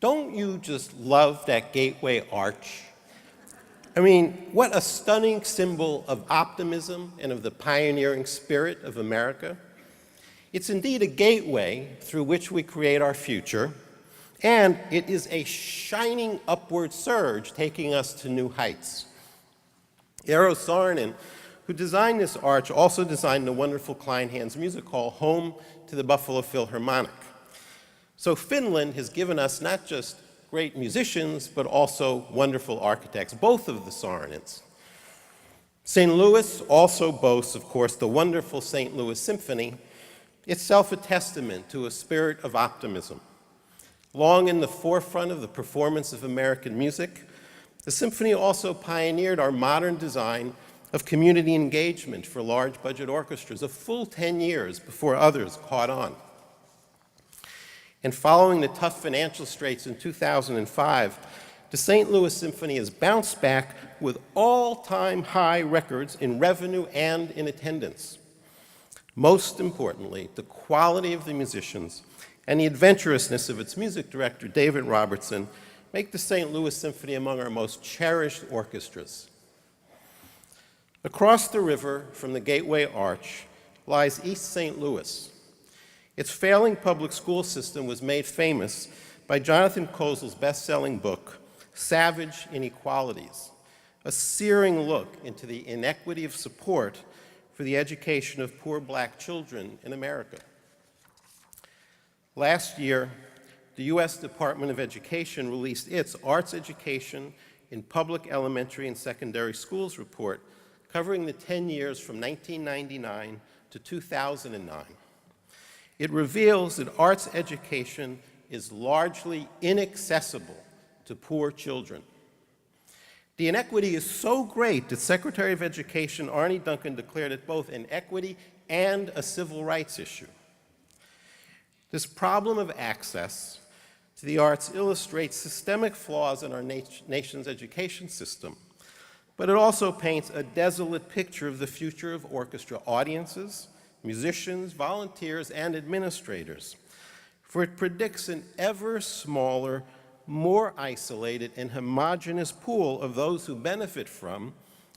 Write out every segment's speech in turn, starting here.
Don't you just love that gateway arch? I mean, what a stunning symbol of optimism and of the pioneering spirit of America. It's indeed a gateway through which we create our future, and it is a shining upward surge taking us to new heights. Eero Saarinen, who designed this arch, also designed the wonderful Kleinhans Music Hall, home to the Buffalo Philharmonic. So Finland has given us not just great musicians, but also wonderful architects, both of the Saarinens. St. Louis also boasts, of course, the wonderful St. Louis Symphony, itself a testament to a spirit of optimism. Long in the forefront of the performance of American music, the symphony also pioneered our modern design of community engagement for large budget orchestras, a full 10 years before others caught on. And following the tough financial straits in 2005, the St. Louis Symphony has bounced back with all-time high records in revenue and in attendance. Most importantly, the quality of the musicians and the adventurousness of its music director, David Robertson, make the St. Louis Symphony among our most cherished orchestras. Across the river from the Gateway Arch lies East St. Louis. Its failing public school system was made famous by Jonathan Kozol's best-selling book, Savage Inequalities, a searing look into the inequity of support for the education of poor black children in America. Last year, the U.S. Department of Education released its Arts Education in Public Elementary and Secondary Schools report, covering the 10 years from 1999 to 2009. It reveals that arts education is largely inaccessible to poor children. The inequity is so great that Secretary of Education Arne Duncan declared it both an equity and a civil rights issue. This problem of access to the arts illustrates systemic flaws in our nation's education system, but it also paints a desolate picture of the future of orchestra audiences, musicians, volunteers, and administrators, for it predicts an ever smaller, more isolated and homogeneous pool of those who benefit from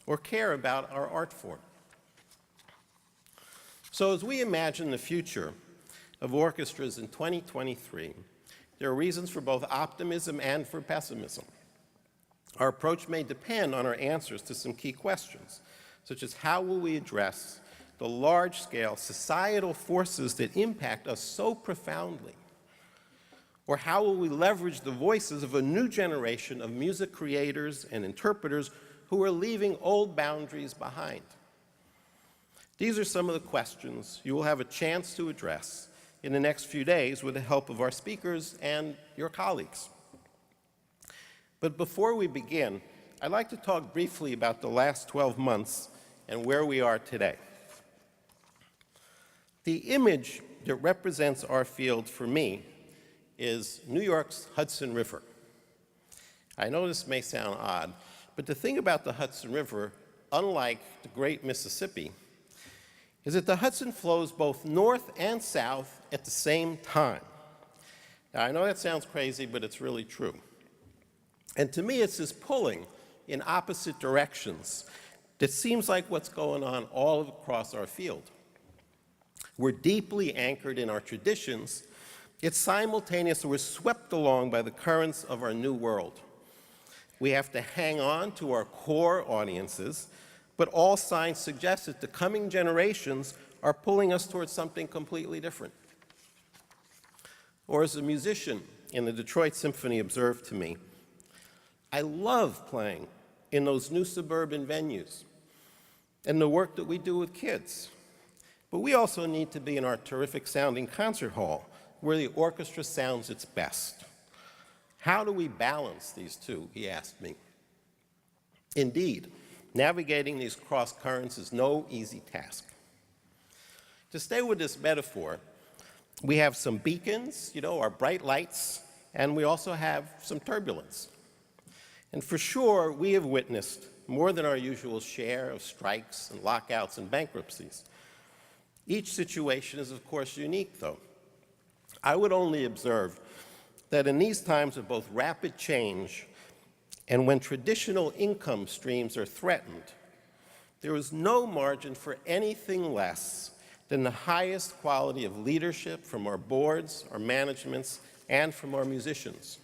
or care about our art form. So as we imagine the future of orchestras in 2023, there are reasons for both optimism and for pessimism. Our approach may depend on our answers to some key questions, such as how will we address the large-scale societal forces that impact us so profoundly? Or how will we leverage the voices of a new generation of music creators and interpreters who are leaving old boundaries behind? These are some of the questions you will have a chance to address in the next few days with the help of our speakers and your colleagues. But before we begin, I'd like to talk briefly about the last 12 months and where we are today. The image that represents our field for me is New York's Hudson River. I know this may sound odd, but the thing about the Hudson River, unlike the great Mississippi, is that the Hudson flows both north and south at the same time. Now, I know that sounds crazy, but it's really true. And to me, it's this pulling in opposite directions that seems like what's going on all across our field. We're deeply anchored in our traditions, yet simultaneously we're swept along by the currents of our new world. We have to hang on to our core audiences, but all signs suggest that the coming generations are pulling us towards something completely different. Or as a musician in the Detroit Symphony observed to me, I love playing in those new suburban venues and the work that we do with kids. But we also need to be in our terrific sounding concert hall where the orchestra sounds its best. How do we balance these two, he asked me. Indeed, navigating these cross currents is no easy task. To stay with this metaphor, we have some beacons, our bright lights, and we also have some turbulence. And for sure, we have witnessed more than our usual share of strikes and lockouts and bankruptcies. Each situation is, of course, unique, though. I would only observe that in these times of both rapid change and when traditional income streams are threatened, there is no margin for anything less than the highest quality of leadership from our boards, our managements, and from our musicians.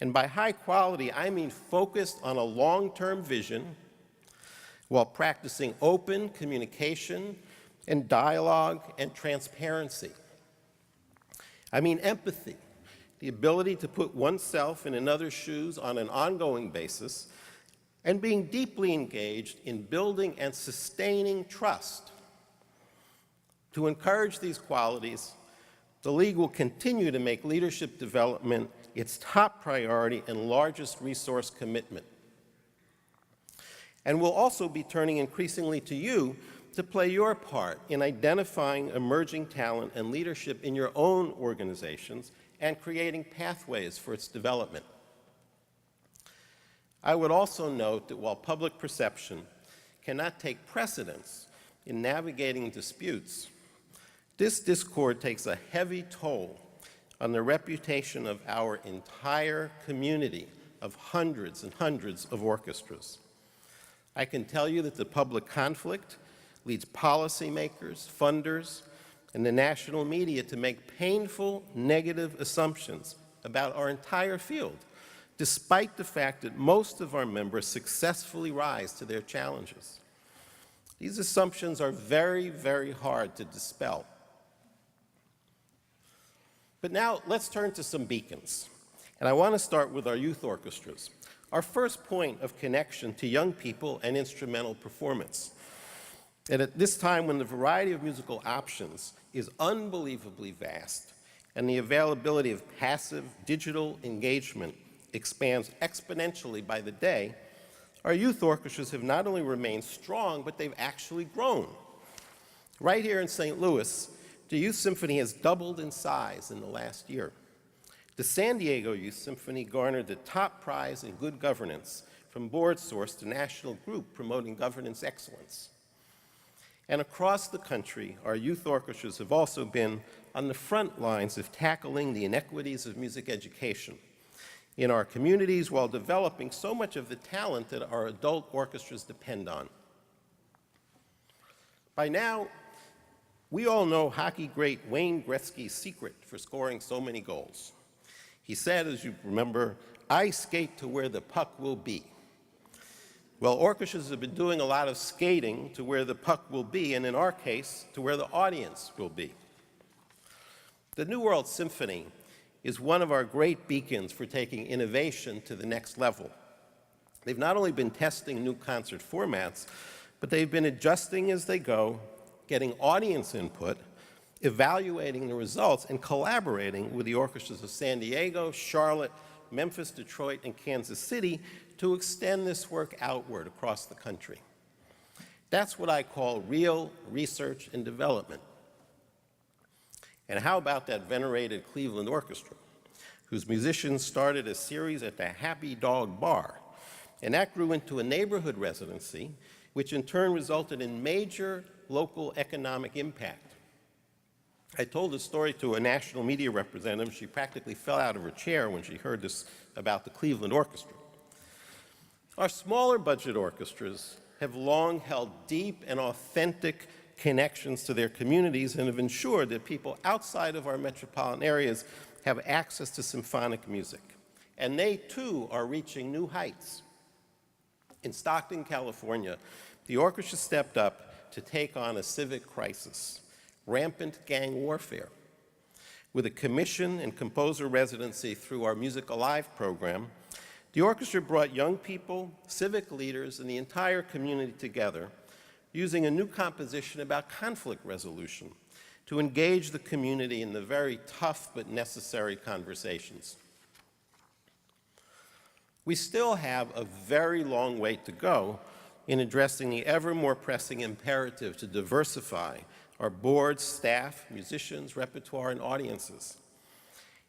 And by high quality, I mean focused on a long-term vision while practicing open communication and dialogue and transparency. I mean empathy, the ability to put oneself in another's shoes on an ongoing basis, and being deeply engaged in building and sustaining trust. To encourage these qualities, the League will continue to make leadership development its top priority and largest resource commitment. And we'll also be turning increasingly to you to play your part in identifying emerging talent and leadership in your own organizations and creating pathways for its development. I would also note that while public perception cannot take precedence in navigating disputes, this discord takes a heavy toll on the reputation of our entire community of hundreds and hundreds of orchestras. I can tell you that the public conflict leads policymakers, funders, and the national media to make painful negative assumptions about our entire field, despite the fact that most of our members successfully rise to their challenges. These assumptions are very, very hard to dispel. But now let's turn to some beacons. And I want to start with our youth orchestras, our first point of connection to young people and instrumental performance. And at this time when the variety of musical options is unbelievably vast and the availability of passive digital engagement expands exponentially by the day, our youth orchestras have not only remained strong, but they've actually grown. Right here in St. Louis, the Youth Symphony has doubled in size in the last year. The San Diego Youth Symphony garnered the top prize in good governance from BoardSource, the national group promoting governance excellence. And across the country, our youth orchestras have also been on the front lines of tackling the inequities of music education in our communities while developing so much of the talent that our adult orchestras depend on. By now, we all know hockey great Wayne Gretzky's secret for scoring so many goals. He said, as you remember, "I skate to where the puck will be." Well, orchestras have been doing a lot of skating to where the puck will be, and in our case, to where the audience will be. The New World Symphony is one of our great beacons for taking innovation to the next level. They've not only been testing new concert formats, but they've been adjusting as they go, getting audience input, evaluating the results, and collaborating with the orchestras of San Diego, Charlotte, Memphis, Detroit, and Kansas City to extend this work outward across the country. That's what I call real research and development. And how about that venerated Cleveland Orchestra, whose musicians started a series at the Happy Dog Bar, and that grew into a neighborhood residency, which in turn resulted in major local economic impact. I told this story to a national media representative. She practically fell out of her chair when she heard this about the Cleveland Orchestra. Our smaller budget orchestras have long held deep and authentic connections to their communities and have ensured that people outside of our metropolitan areas have access to symphonic music. And they, too, are reaching new heights. In Stockton, California, the orchestra stepped up to take on a civic crisis, rampant gang warfare. With a commission and composer residency through our Music Alive program, the orchestra brought young people, civic leaders, and the entire community together using a new composition about conflict resolution to engage the community in the very tough but necessary conversations. We still have a very long way to go in addressing the ever more pressing imperative to diversify our boards, staff, musicians, repertoire, and audiences.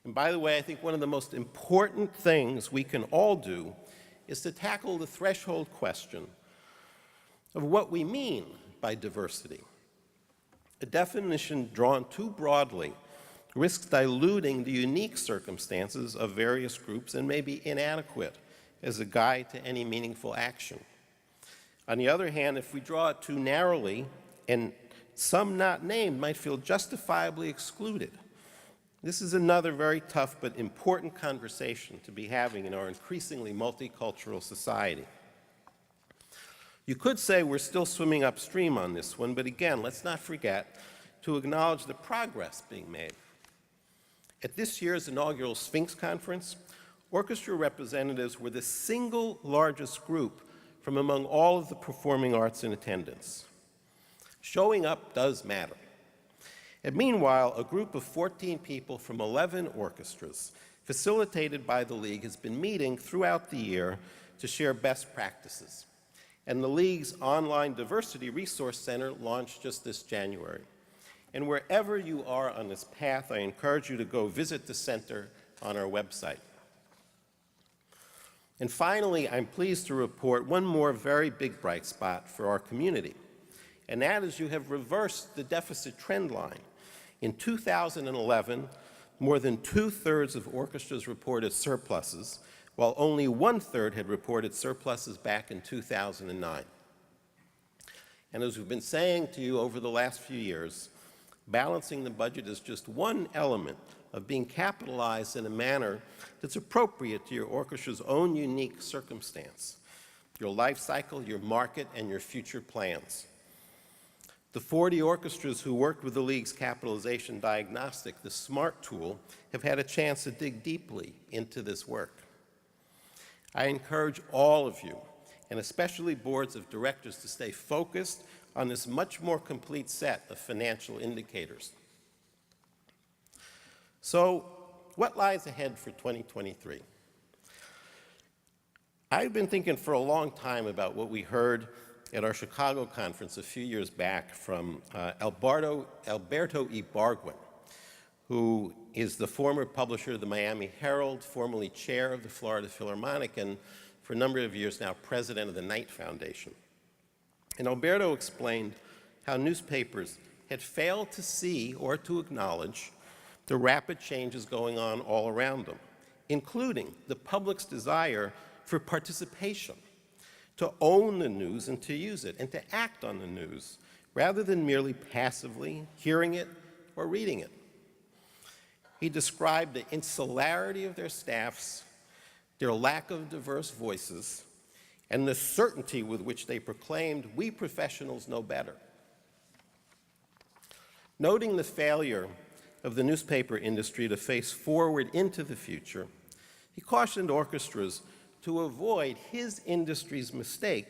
And by the way, I think one of the most important things we can all do is to tackle the threshold question of what we mean by diversity. A definition drawn too broadly risks diluting the unique circumstances of various groups and may be inadequate as a guide to any meaningful action. On the other hand, if we draw it too narrowly, and some not named might feel justifiably excluded. This is another very tough but important conversation to be having in our increasingly multicultural society. You could say we're still swimming upstream on this one, but again, let's not forget to acknowledge the progress being made. At this year's inaugural Sphinx Conference, orchestra representatives were the single largest group from among all of the performing arts in attendance. Showing up does matter. And meanwhile, a group of 14 people from 11 orchestras, facilitated by the League, has been meeting throughout the year to share best practices. And the League's online diversity resource center launched just this January. And wherever you are on this path, I encourage you to go visit the center on our website. And finally, I'm pleased to report one more very big bright spot for our community. And that is you have reversed the deficit trend line. In 2011, more than 2/3 of orchestras reported surpluses, while only 1/3 had reported surpluses back in 2009. And as we've been saying to you over the last few years, balancing the budget is just one element of being capitalized in a manner that's appropriate to your orchestra's own unique circumstance, your life cycle, your market, and your future plans. The 40 orchestras who worked with the League's capitalization diagnostic, the SMART tool, have had a chance to dig deeply into this work. I encourage all of you, and especially boards of directors, to stay focused on this much more complete set of financial indicators. So, what lies ahead for 2023? I've been thinking for a long time about what we heard at our Chicago conference a few years back from Alberto Ibargüen, who is the former publisher of the Miami Herald, formerly chair of the Florida Philharmonic, and for a number of years now president of the Knight Foundation. And Alberto explained how newspapers had failed to see or to acknowledge the rapid changes going on all around them, including the public's desire for participation, to own the news and to use it, and to act on the news, rather than merely passively hearing it or reading it. He described the insularity of their staffs, their lack of diverse voices, and the certainty with which they proclaimed, "We professionals know better." Noting the failure of the newspaper industry to face forward into the future, he cautioned orchestras to avoid his industry's mistake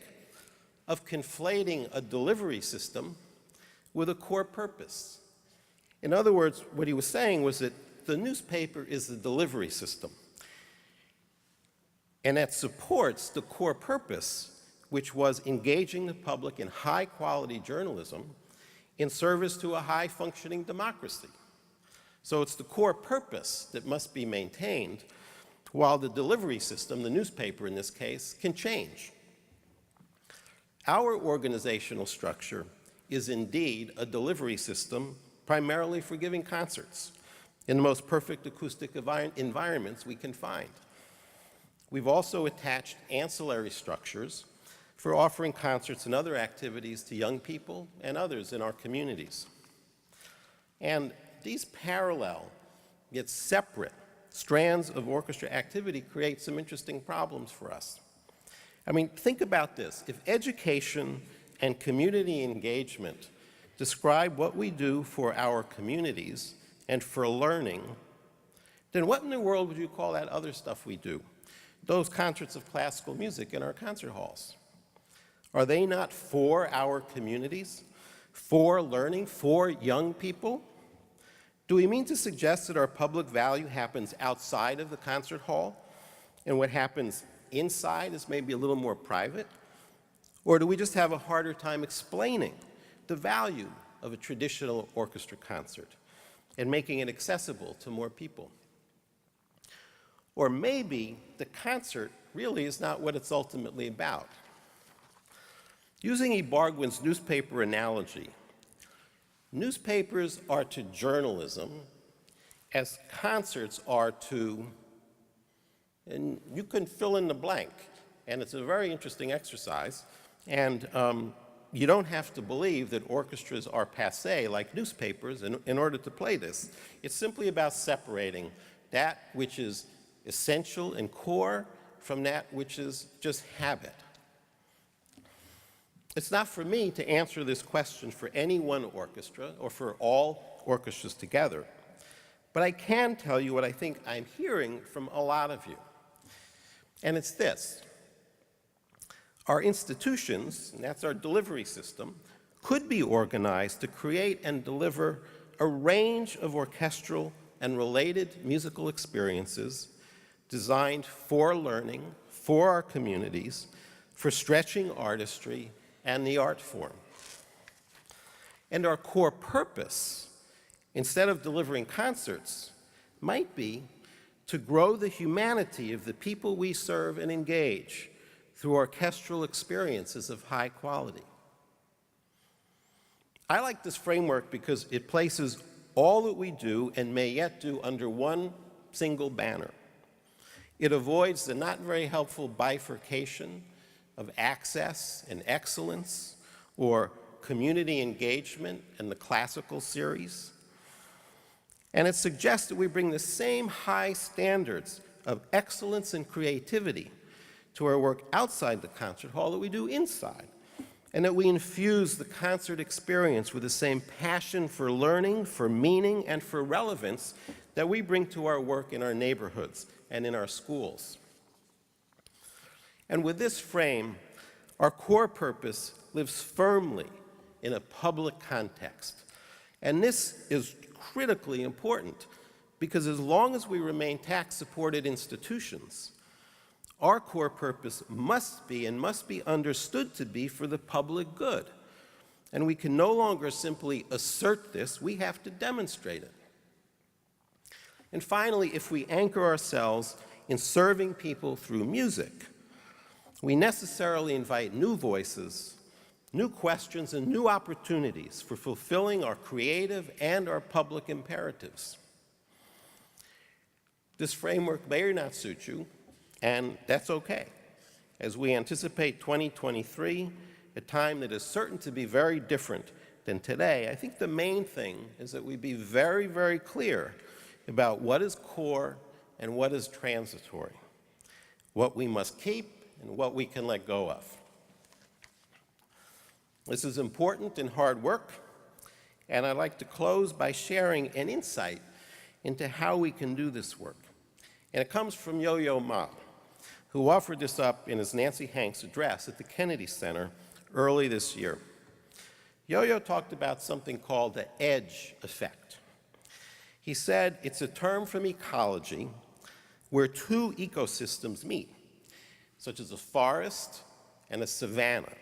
of conflating a delivery system with a core purpose. In other words, what he was saying was that the newspaper is the delivery system, and that supports the core purpose, which was engaging the public in high-quality journalism in service to a high-functioning democracy. So it's the core purpose that must be maintained, while the delivery system, the newspaper in this case, can change. Our organizational structure is indeed a delivery system primarily for giving concerts in the most perfect acoustic environments we can find. We've also attached ancillary structures for offering concerts and other activities to young people and others in our communities. And these parallel, yet separate, strands of orchestra activity create some interesting problems for us. I mean, think about this. If education and community engagement describe what we do for our communities and for learning, then what in the world would you call that other stuff we do? Those concerts of classical music in our concert halls. Are they not for our communities, for learning, for young people? Do we mean to suggest that our public value happens outside of the concert hall and what happens inside is maybe a little more private? Or do we just have a harder time explaining the value of a traditional orchestra concert and making it accessible to more people? Or maybe the concert really is not what it's ultimately about. Using Ibargüen's newspaper analogy, newspapers are to journalism as concerts are to, and you can fill in the blank, and it's a very interesting exercise, and you don't have to believe that orchestras are passé like newspapers in order to play this. It's simply about separating that which is essential and core from that which is just habit. It's not for me to answer this question for any one orchestra or for all orchestras together, but I can tell you what I think I'm hearing from a lot of you. And it's this: our institutions, and that's our delivery system, could be organized to create and deliver a range of orchestral and related musical experiences designed for learning, for our communities, for stretching artistry and the art form. And our core purpose, instead of delivering concerts, might be to grow the humanity of the people we serve and engage through orchestral experiences of high quality. I like this framework because it places all that we do and may yet do under one single banner. It avoids the not very helpful bifurcation of access and excellence, or community engagement and the classical series. And it suggests that we bring the same high standards of excellence and creativity to our work outside the concert hall that we do inside, and that we infuse the concert experience with the same passion for learning, for meaning, and for relevance that we bring to our work in our neighborhoods and in our schools. And with this frame, our core purpose lives firmly in a public context. And this is critically important because as long as we remain tax-supported institutions, our core purpose must be understood to be for the public good. And we can no longer simply assert this, we have to demonstrate it. And finally, if we anchor ourselves in serving people through music, we necessarily invite new voices, new questions, and new opportunities for fulfilling our creative and our public imperatives. This framework may or not suit you, and that's okay, as we anticipate 2023, a time that is certain to be very different than today. I think the main thing is that we be very, very clear about what is core and what is transitory, what we must keep and what we can let go of. This is important and hard work, and I'd like to close by sharing an insight into how we can do this work. And it comes from Yo-Yo Ma, who offered this up in his Nancy Hanks address at the Kennedy Center early this year. Yo-Yo talked about something called the edge effect. He said it's a term from ecology where two ecosystems meet, such as a forest and a savanna.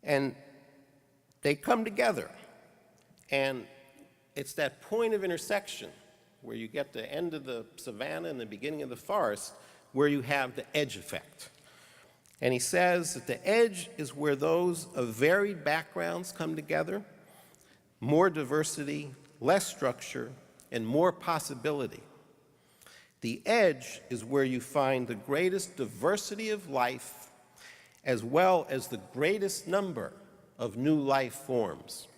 And they come together, and it's that point of intersection where you get the end of the savanna and the beginning of the forest where you have the edge effect. And he says that the edge is where those of varied backgrounds come together, more diversity, less structure, and more possibility. The edge is where you find the greatest diversity of life, as well as the greatest number of new life forms.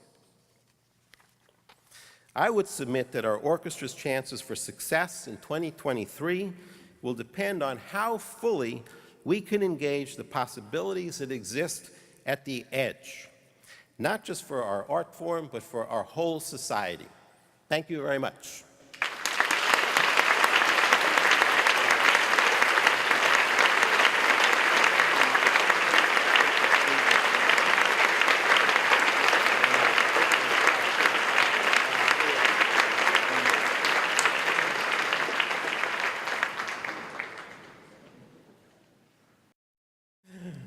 I would submit that our orchestra's chances for success in 2023 will depend on how fully we can engage the possibilities that exist at the edge, not just for our art form, but for our whole society. Thank you very much.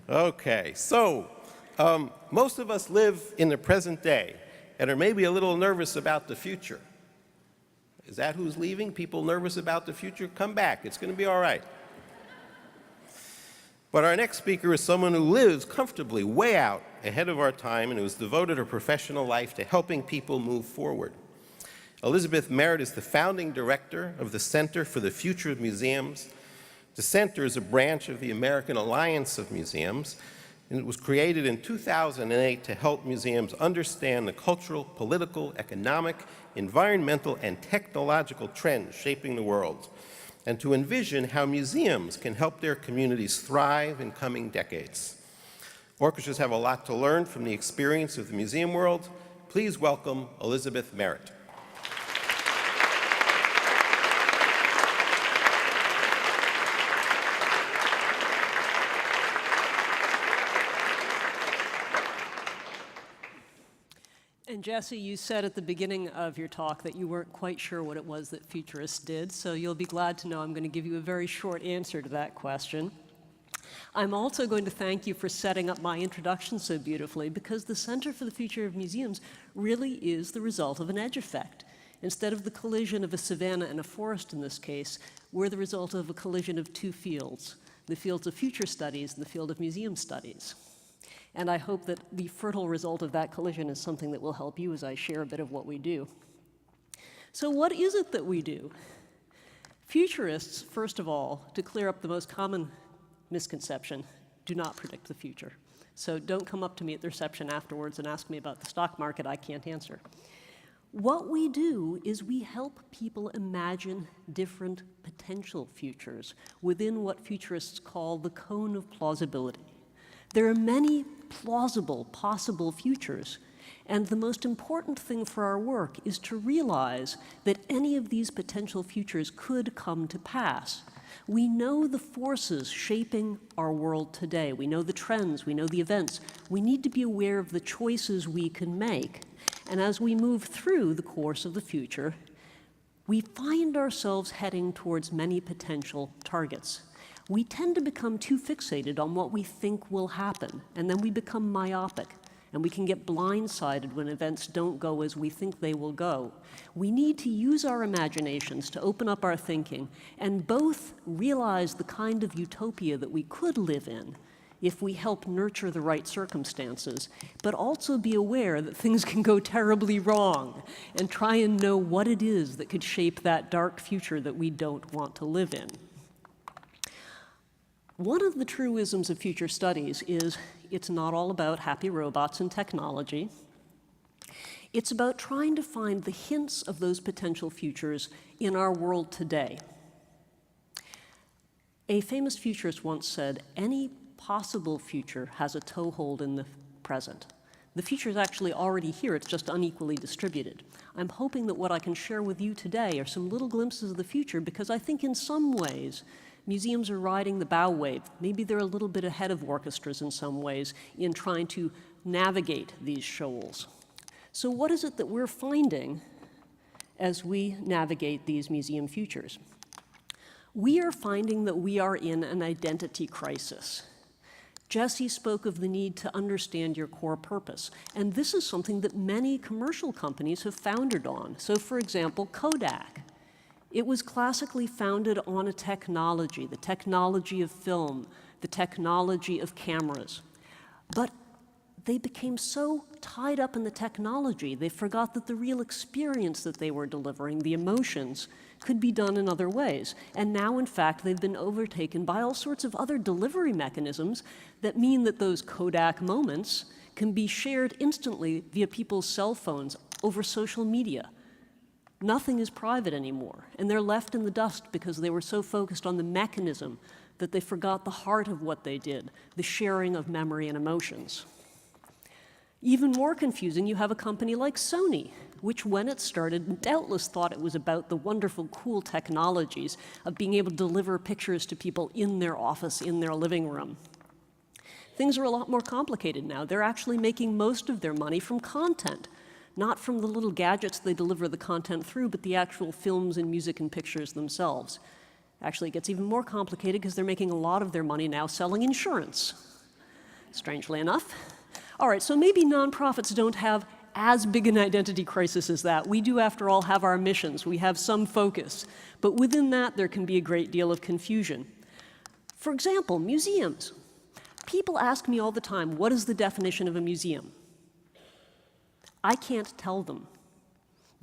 Okay, so most of us live in the present day and are maybe a little nervous about the future. Is that who's leaving? People nervous about the future? Come back, it's going to be all right. But our next speaker is someone who lives comfortably way out ahead of our time and who has devoted her professional life to helping people move forward. Elizabeth Merritt is the founding director of the Center for the Future of Museums. The center is a branch of the American Alliance of Museums, and it was created in 2008 to help museums understand the cultural, political, economic, environmental, and technological trends shaping the world, and to envision how museums can help their communities thrive in coming decades. Orchestras have a lot to learn from the experience of the museum world. Please welcome Elizabeth Merritt. And Jesse, you said at the beginning of your talk that you weren't quite sure what it was that futurists did, so you'll be glad to know I'm going to give you a very short answer to that question. I'm also going to thank you for setting up my introduction so beautifully, because the Center for the Future of Museums really is the result of an edge effect. Instead of the collision of a savanna and a forest in this case, we're the result of a collision of two fields, the fields of future studies and the field of museum studies. And I hope that the fertile result of that collision is something that will help you as I share a bit of what we do. So what is it that we do? Futurists, first of all, to clear up the most common misconception, do not predict the future. So don't come up to me at the reception afterwards and ask me about the stock market. I can't answer. What we do is we help people imagine different potential futures within what futurists call the cone of plausibility. There are many plausible, possible futures, and the most important thing for our work is to realize that any of these potential futures could come to pass. We know the forces shaping our world today. We know the trends, we know the events. We need to be aware of the choices we can make. And as we move through the course of the future, we find ourselves heading towards many potential targets. We tend to become too fixated on what we think will happen, and then we become myopic, and we can get blindsided when events don't go as we think they will go. We need to use our imaginations to open up our thinking and both realize the kind of utopia that we could live in if we help nurture the right circumstances, but also be aware that things can go terribly wrong and try and know what it is that could shape that dark future that we don't want to live in. One of the truisms of future studies is it's not all about happy robots and technology. It's about trying to find the hints of those potential futures in our world today. A famous futurist once said, any possible future has a toehold in the present. The future is actually already here, it's just unequally distributed. I'm hoping that what I can share with you today are some little glimpses of the future, because I think in some ways, museums are riding the bow wave. Maybe they're a little bit ahead of orchestras in some ways in trying to navigate these shoals. So what is it that we're finding as we navigate these museum futures? We are finding that we are in an identity crisis. Jesse spoke of the need to understand your core purpose, and this is something that many commercial companies have foundered on. So for example, Kodak. It was classically founded on a technology, the technology of film, the technology of cameras. But they became so tied up in the technology, they forgot that the real experience that they were delivering, the emotions, could be done in other ways. And now, in fact, they've been overtaken by all sorts of other delivery mechanisms that mean that those Kodak moments can be shared instantly via people's cell phones over social media. Nothing is private anymore, and they're left in the dust because they were so focused on the mechanism that they forgot the heart of what they did, the sharing of memory and emotions. Even more confusing, you have a company like Sony, which when it started doubtless thought it was about the wonderful, cool technologies of being able to deliver pictures to people in their office, in their living room. Things are a lot more complicated now. They're actually making most of their money from content. Not from the little gadgets they deliver the content through, but the actual films and music and pictures themselves. Actually, it gets even more complicated because they're making a lot of their money now selling insurance, strangely enough. All right, so maybe nonprofits don't have as big an identity crisis as that. We do, after all, have our missions. We have some focus. But within that, there can be a great deal of confusion. For example, museums. People ask me all the time, what is the definition of a museum? I can't tell them,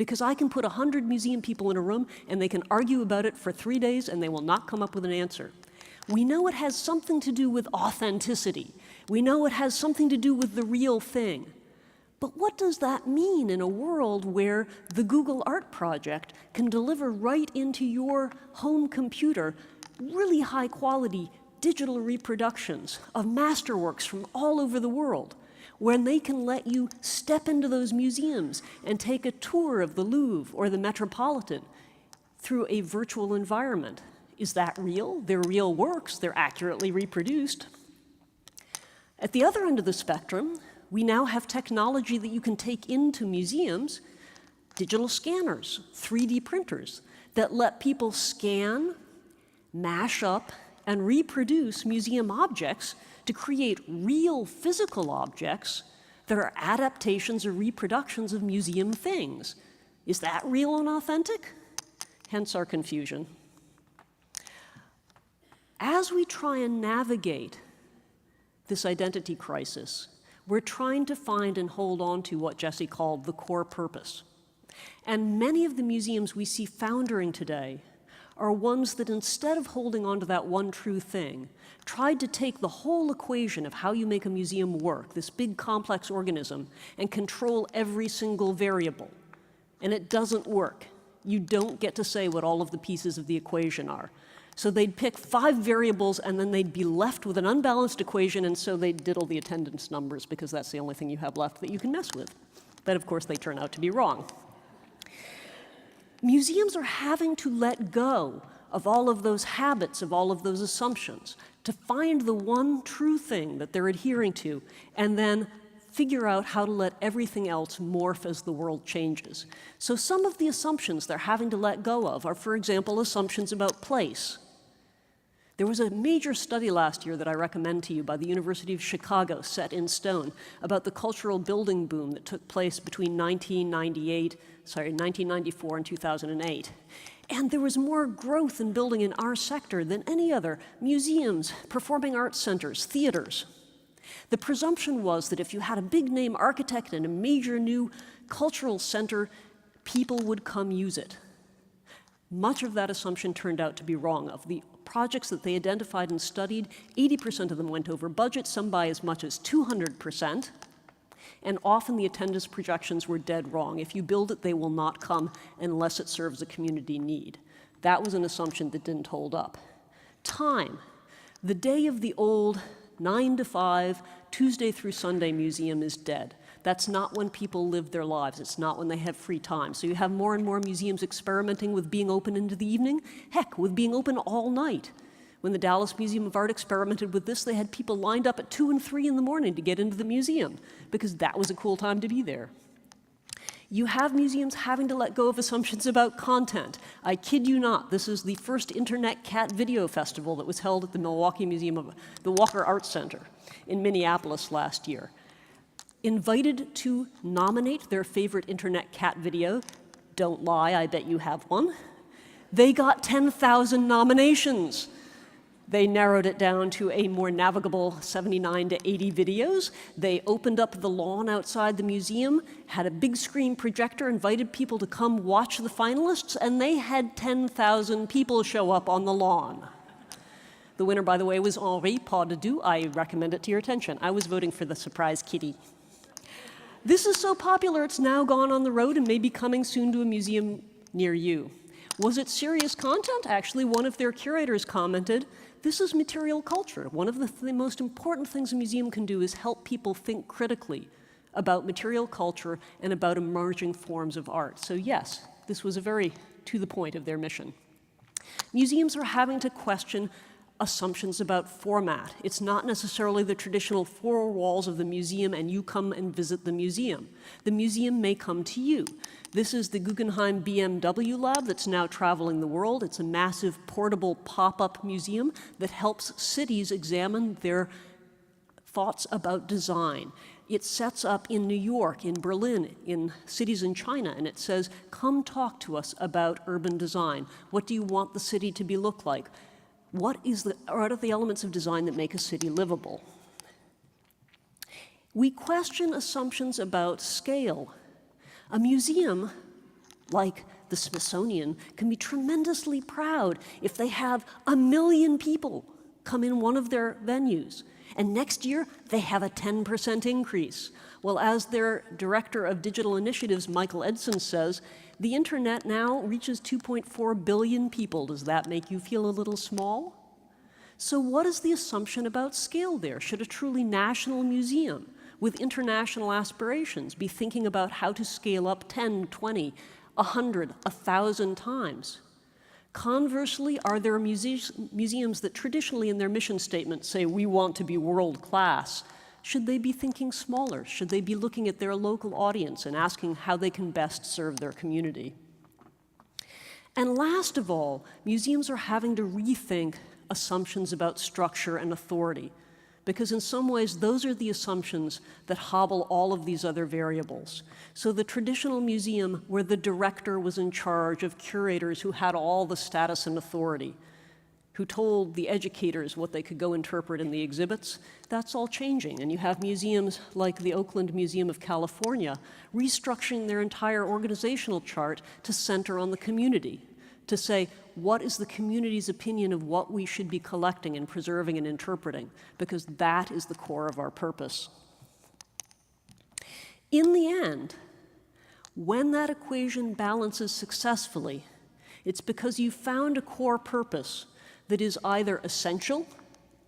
because I can put 100 museum people in a room and they can argue about it for 3 days and they will not come up with an answer. We know it has something to do with authenticity. We know it has something to do with the real thing. But what does that mean in a world where the Google Art Project can deliver right into your home computer really high quality digital reproductions of masterworks from all over the world, when they can let you step into those museums and take a tour of the Louvre or the Metropolitan through a virtual environment? Is that real? They're real works, they're accurately reproduced. At the other end of the spectrum, we now have technology that you can take into museums, digital scanners, 3D printers, that let people scan, mash up, and reproduce museum objects to create real physical objects that are adaptations or reproductions of museum things. Is that real and authentic? Hence our confusion. As we try and navigate this identity crisis, we're trying to find and hold on to what Jesse called the core purpose. And many of the museums we see foundering today are ones that, instead of holding on to that one true thing, tried to take the whole equation of how you make a museum work, this big complex organism, and control every single variable. And it doesn't work. You don't get to say what all of the pieces of the equation are. So they'd pick 5 variables, and then they'd be left with an unbalanced equation, and so they'd diddle the attendance numbers, because that's the only thing you have left that you can mess with. But of course, they turn out to be wrong. Museums are having to let go of all of those habits, of all of those assumptions, to find the one true thing that they're adhering to, and then figure out how to let everything else morph as the world changes. So some of the assumptions they're having to let go of are, for example, assumptions about place. There was a major study last year that I recommend to you by the University of Chicago, set in stone, about the cultural building boom that took place between 1994 and 2008. And there was more growth in building in our sector than any other: museums, performing arts centers, theaters. The presumption was that if you had a big-name architect and a major new cultural center, people would come use it. Much of that assumption turned out to be wrong. Of the projects that they identified and studied, 80% of them went over budget, some by as much as 200%, and often the attendance projections were dead wrong. If you build it, they will not come unless it serves a community need. That was an assumption that didn't hold up. Time. The day of the old 9 to 5, Tuesday through Sunday museum is dead. That's not when people live their lives. It's not when they have free time. So you have more and more museums experimenting with being open into the evening, heck, with being open all night. When the Dallas Museum of Art experimented with this, they had people lined up at 2 and 3 in the morning to get into the museum, because that was a cool time to be there. You have museums having to let go of assumptions about content. I kid you not, this is the first Internet Cat Video Festival that was held at the Milwaukee Museum of the Walker Arts Center in Minneapolis last year. Invited to nominate their favorite Internet cat video, don't lie, I bet you have one, they got 10,000 nominations. They narrowed it down to a more navigable 79 to 80 videos. They opened up the lawn outside the museum, had a big screen projector, invited people to come watch the finalists, and they had 10,000 people show up on the lawn. The winner, by the way, was Henri Pas de Deux. I recommend it to your attention. I was voting for the surprise kitty. This is so popular, it's now gone on the road and may be coming soon to a museum near you. Was it serious content? Actually, one of their curators commented, this is material culture. One of the most important things a museum can do is help people think critically about material culture and about emerging forms of art. So yes, this was a very to the point of their mission. Museums are having to question assumptions about format. It's not necessarily the traditional 4 walls of the museum and you come and visit the museum. The museum may come to you. This is the Guggenheim BMW lab that's now traveling the world. It's a massive portable pop-up museum that helps cities examine their thoughts about design. It sets up in New York, in Berlin, in cities in China, and it says, come talk to us about urban design. What do you want the city to look like? What are the elements of design that make a city livable? We question assumptions about scale. A museum like the Smithsonian, can be tremendously proud if they have 1 million people come in one of their venues. And next year, they have a 10% increase. Well, as their director of digital initiatives, Michael Edson, says, the internet now reaches 2.4 billion people. Does that make you feel a little small? So what is the assumption about scale there? Should a truly national museum with international aspirations be thinking about how to scale up 10, 20, 100, 1,000 times? Conversely, are there museums that traditionally in their mission statement say, we want to be world class? Should they be thinking smaller? Should they be looking at their local audience and asking how they can best serve their community? And last of all, museums are having to rethink assumptions about structure and authority, because in some ways those are the assumptions that hobble all of these other variables. So the traditional museum where the director was in charge of curators who had all the status and authority, who told the educators what they could go interpret in the exhibits, that's all changing. And you have museums like the Oakland Museum of California restructuring their entire organizational chart to center on the community, to say, what is the community's opinion of what we should be collecting and preserving and interpreting? Because that is the core of our purpose. In the end, when that equation balances successfully, it's because you found a core purpose that is either essential,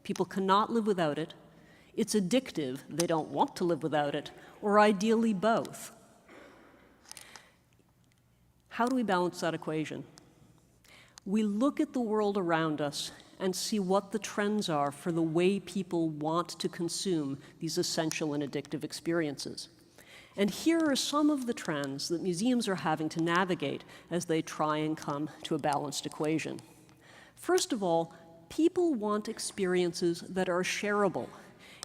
people cannot live without it, it's addictive, they don't want to live without it, or ideally both. How do we balance that equation? We look at the world around us and see what the trends are for the way people want to consume these essential and addictive experiences. And here are some of the trends that museums are having to navigate as they try and come to a balanced equation. First of all, people want experiences that are shareable.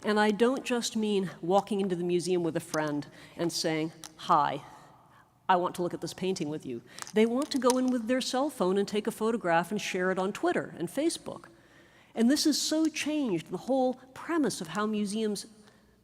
And I don't just mean walking into the museum with a friend and saying, hi, I want to look at this painting with you. They want to go in with their cell phone and take a photograph and share it on Twitter and Facebook. And this has so changed the whole premise of how museums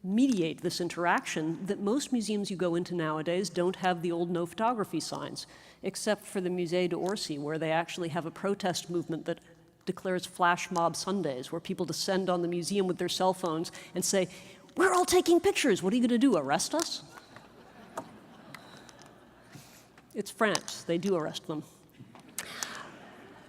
mediate this interaction that most museums you go into nowadays don't have the old no photography signs, except for the Musée d'Orsay, where they actually have a protest movement that declares flash mob Sundays, where people descend on the museum with their cell phones and say, we're all taking pictures, what are you going to do, arrest us? It's France, they do arrest them.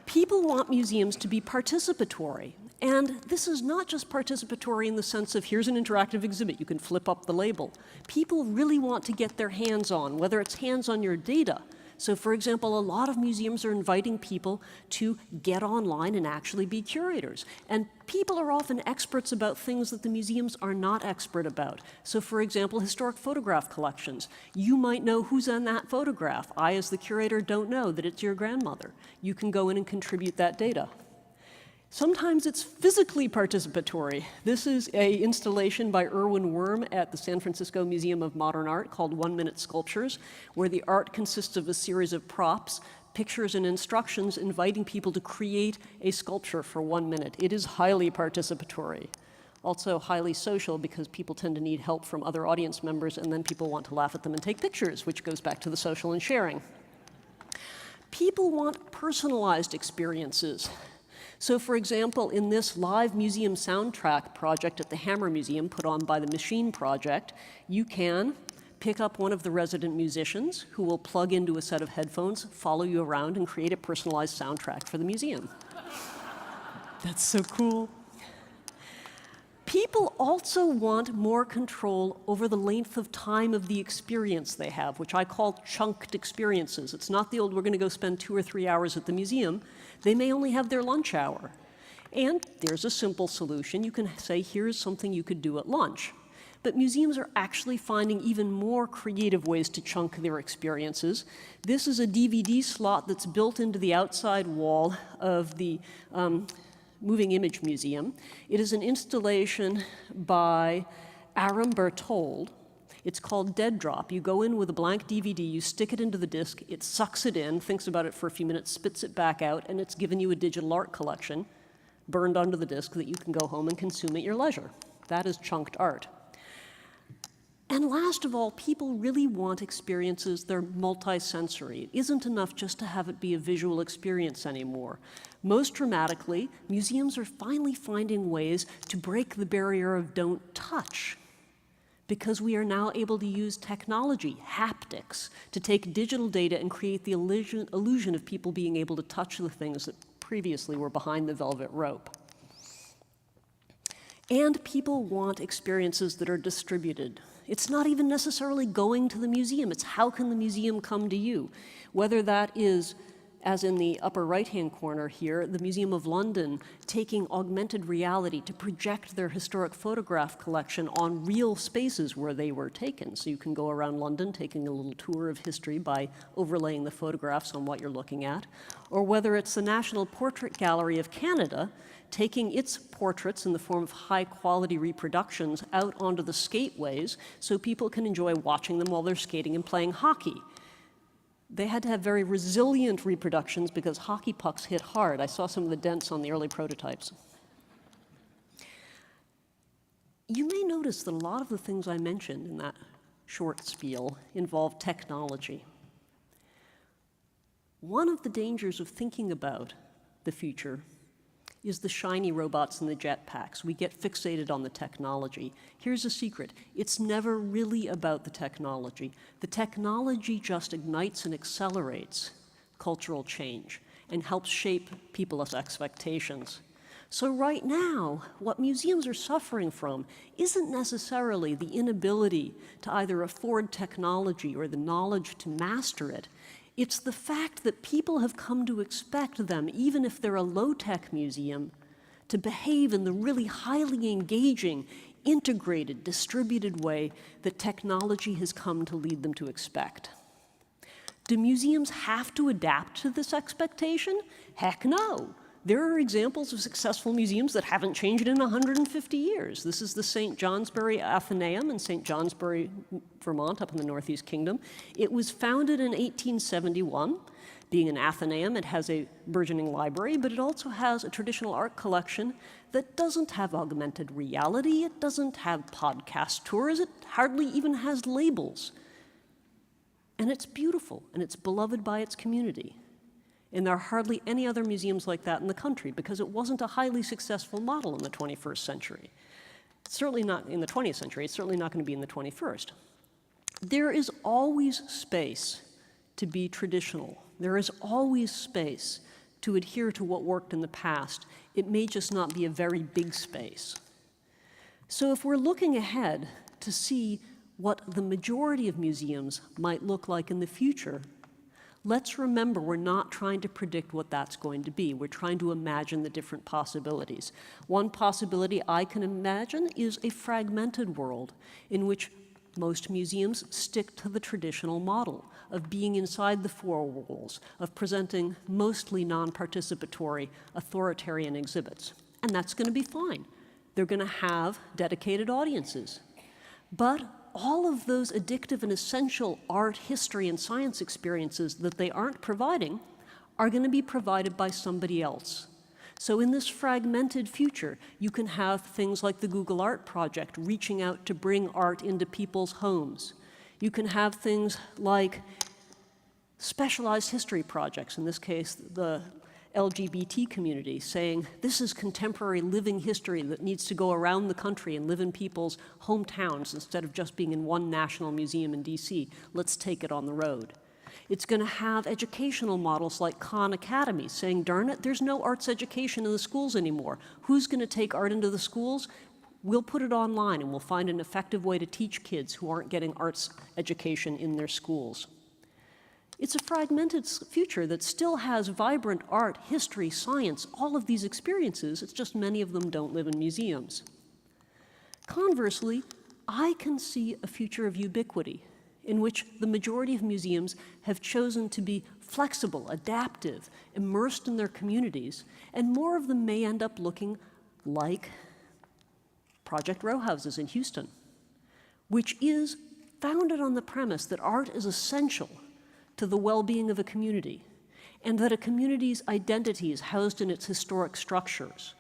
People want museums to be participatory. And this is not just participatory in the sense of here's an interactive exhibit, you can flip up the label. People really want to get their hands on, whether it's hands on your data. So for example, a lot of museums are inviting people to get online and actually be curators. And people are often experts about things that the museums are not expert about. So for example, historic photograph collections. You might know who's on that photograph. I, as the curator, don't know that it's your grandmother. You can go in and contribute that data. Sometimes it's physically participatory. This is an installation by Erwin Wurm at the San Francisco Museum of Modern Art called 1 Minute Sculptures, where the art consists of a series of props, pictures, and instructions inviting people to create a sculpture for 1 minute. It is highly participatory. Also highly social because people tend to need help from other audience members and then people want to laugh at them and take pictures, which goes back to the social and sharing. People want personalized experiences. So for example, in this live museum soundtrack project at the Hammer Museum put on by the Machine Project, you can pick up one of the resident musicians who will plug into a set of headphones, follow you around, and create a personalized soundtrack for the museum. That's so cool. People also want more control over the length of time of the experience they have, which I call chunked experiences. It's not the old, we're going to go spend 2 or 3 hours at the museum. They may only have their lunch hour. And there's a simple solution. You can say, here's something you could do at lunch. But museums are actually finding even more creative ways to chunk their experiences. This is a DVD slot that's built into the outside wall of the Moving Image Museum. It is an installation by Aram Berthold. It's called Dead Drop. You go in with a blank DVD, you stick it into the disc, it sucks it in, thinks about it for a few minutes, spits it back out, and it's given you a digital art collection burned onto the disc that you can go home and consume at your leisure. That is chunked art. And last of all, people really want experiences that are multisensory. It isn't enough just to have it be a visual experience anymore. Most dramatically, museums are finally finding ways to break the barrier of don't touch, because we are now able to use technology, haptics, to take digital data and create the illusion of people being able to touch the things that previously were behind the velvet rope. And people want experiences that are distributed. It's not even necessarily going to the museum, it's how can the museum come to you? Whether that is, as in the upper right-hand corner here, the Museum of London taking augmented reality to project their historic photograph collection on real spaces where they were taken. So you can go around London taking a little tour of history by overlaying the photographs on what you're looking at. Or whether it's the National Portrait Gallery of Canada taking its portraits in the form of high-quality reproductions out onto the skateways so people can enjoy watching them while they're skating and playing hockey. They had to have very resilient reproductions because hockey pucks hit hard. I saw some of the dents on the early prototypes. You may notice that a lot of the things I mentioned in that short spiel involve technology. One of the dangers of thinking about the future is the shiny robots and the jetpacks. We get fixated on the technology. Here's a secret. It's never really about the technology. The technology just ignites and accelerates cultural change and helps shape people's expectations. So right now, what museums are suffering from isn't necessarily the inability to either afford technology or the knowledge to master it. It's the fact that people have come to expect them, even if they're a low-tech museum, to behave in the really highly engaging, integrated, distributed way that technology has come to lead them to expect. Do museums have to adapt to this expectation? Heck no. There are examples of successful museums that haven't changed in 150 years. This is the St. Johnsbury Athenaeum in St. Johnsbury, Vermont, up in the Northeast Kingdom. It was founded in 1871. Being an Athenaeum, it has a burgeoning library, but it also has a traditional art collection that doesn't have augmented reality, it doesn't have podcast tours, it hardly even has labels. And it's beautiful, and it's beloved by its community. And there are hardly any other museums like that in the country because it wasn't a highly successful model in the 21st century. It's certainly not in the 20th century, it's certainly not going to be in the 21st. There is always space to be traditional. There is always space to adhere to what worked in the past. It may just not be a very big space. So if we're looking ahead to see what the majority of museums might look like in the future, let's remember we're not trying to predict what that's going to be. We're trying to imagine the different possibilities. One possibility I can imagine is a fragmented world in which most museums stick to the traditional model of being inside the four walls, of presenting mostly non-participatory, authoritarian exhibits. And that's going to be fine. They're going to have dedicated audiences. But all of those addictive and essential art, history, and science experiences that they aren't providing are going to be provided by somebody else. So in this fragmented future, you can have things like the Google Art Project reaching out to bring art into people's homes. You can have things like specialized history projects, in this case, the LGBT community, saying this is contemporary living history that needs to go around the country and live in people's hometowns instead of just being in one national museum in DC. Let's take it on the road. It's going to have educational models like Khan Academy saying, darn it, there's no arts education in the schools anymore. Who's going to take art into the schools? We'll put it online and we'll find an effective way to teach kids who aren't getting arts education in their schools. It's a fragmented future that still has vibrant art, history, science, all of these experiences. It's just many of them don't live in museums. Conversely, I can see a future of ubiquity in which the majority of museums have chosen to be flexible, adaptive, immersed in their communities, and more of them may end up looking like Project Row Houses in Houston, which is founded on the premise that art is essential to the well-being of a community, and that a community's identity is housed in its historic structures.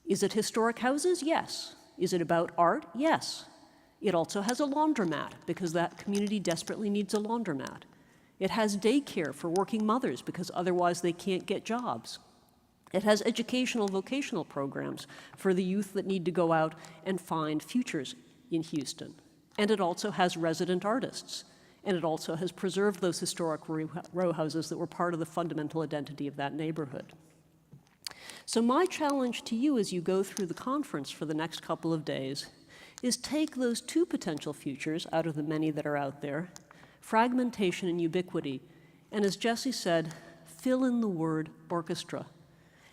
Is it historic houses? Yes. Is it about art? Yes. It also has a laundromat because that community desperately needs a laundromat. It has daycare for working mothers because otherwise they can't get jobs. It has educational vocational programs for the youth that need to go out and find futures in Houston. And it also has resident artists. And it also has preserved those historic row houses that were part of the fundamental identity of that neighborhood. So my challenge to you as you go through the conference for the next couple of days is take those two potential futures out of the many that are out there, fragmentation and ubiquity, and as Jesse said, fill in the word orchestra.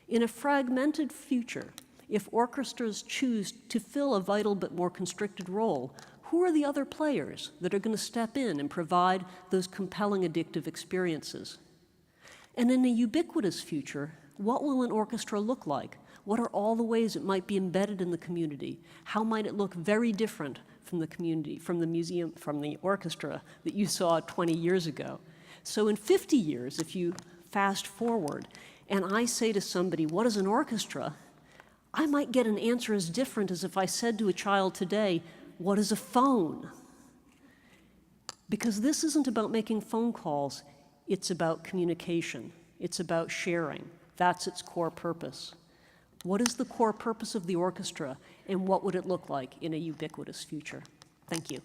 In a fragmented future, if orchestras choose to fill a vital but more constricted role, who are the other players that are going to step in and provide those compelling addictive experiences? And in a ubiquitous future, what will an orchestra look like? What are all the ways it might be embedded in the community? How might it look very different from the community, from the museum, from the orchestra that you saw 20 years ago? So in 50 years, if you fast forward, and I say to somebody, what is an orchestra? I might get an answer as different as if I said to a child today, what is a phone? Because this isn't about making phone calls, it's about communication. It's about sharing. That's its core purpose. What is the core purpose of the orchestra, and what would it look like in a ubiquitous future? Thank you.